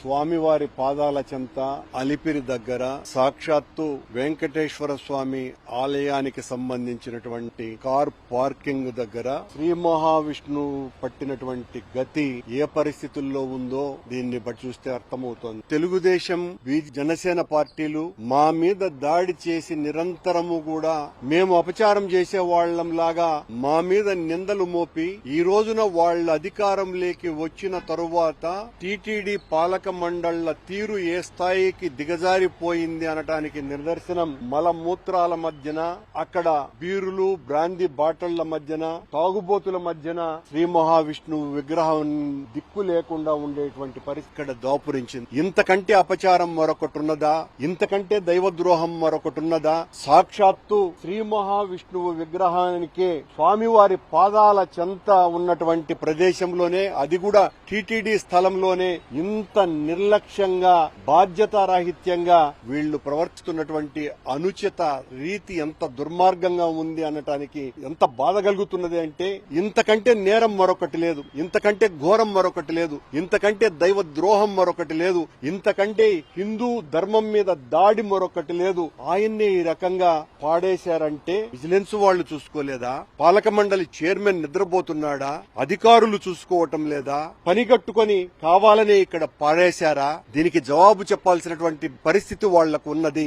స్వామివారి పాదాల చెంత అలిపిరి దగ్గర సాక్షాత్తు వెంకటేశ్వర స్వామి ఆలయానికి సంబంధించినటువంటి కార్ పార్కింగ్ దగ్గర శ్రీ మహావిష్ణువు పట్టినటువంటి గతి ఏ పరిస్థితుల్లో ఉందో దీన్ని బట్టి చూస్తే అర్థమవుతోంది. తెలుగుదేశం జనసేన పార్టీలు మా మీద దాడి చేసి నిరంతరము కూడా మేము అపచారం చేసే వాళ్లంలాగా మా మీద నిందలు మోపి ఈ రోజున వాళ్ళ అధికారంలోకి వచ్చిన తరువాత టీటీడీ పాలక మండళ్ల తీరు ఏ స్థాయికి దిగజారిపోయింది అనటానికి నిదర్శనం మలమూత్రాల మధ్యన, అక్కడ బీరులు బ్రాందీ బాటళ్ల మధ్యన, తాగుబోతుల మధ్యన శ్రీ మహావిష్ణువు విగ్రహం దిక్కు లేకుండా ఉండేటువంటి పరిస్థితి దాపురించింది. ఇంతకంటే అపచారం మరొకటున్నదా? ఇంతకంటే దైవద్రోహం మరొకటున్నదా? సాక్షాత్తు శ్రీ మహావిష్ణువు విగ్రహానికే స్వామివారి పాదాల చెంత ఉన్నటువంటి ప్రదేశంలోనే, అది కూడా టీటీడీ స్థలంలోనే ఇంత నిర్లక్ష్యంగా బాధ్యతారాహిత్యంగా వీళ్లు ప్రవర్తిస్తున్నటువంటి అనుచిత రీతి ఎంత దుర్మార్గంగా ఉంది అనటానికి ఎంత బాధ కలుగుతున్నది అంటే, ఇంతకంటే నేరం మరొకటి లేదు, ఇంతకంటే ఘోరం మరొకటి లేదు, ఇంతకంటే దైవ ద్రోహం మరొకటి లేదు, ఇంతకంటే హిందూ ధర్మం మీద దాడి మరొకటి లేదు. ఆయన్ని ఈ రకంగా పాడేశారంటే విజిలెన్స్ వాళ్లు చూసుకోలేదా? పాలక మండలి చైర్మన్ నిద్రపోతున్నాడా? అధికారులు చూసుకోవటం లేదా? పనిగట్టుకొని కావాలనే ఇక్కడ పాడేశారా? దీనికి జవాబు చెప్పాల్సినటువంటి పరిస్థితి వాళ్లకు ఉన్నది.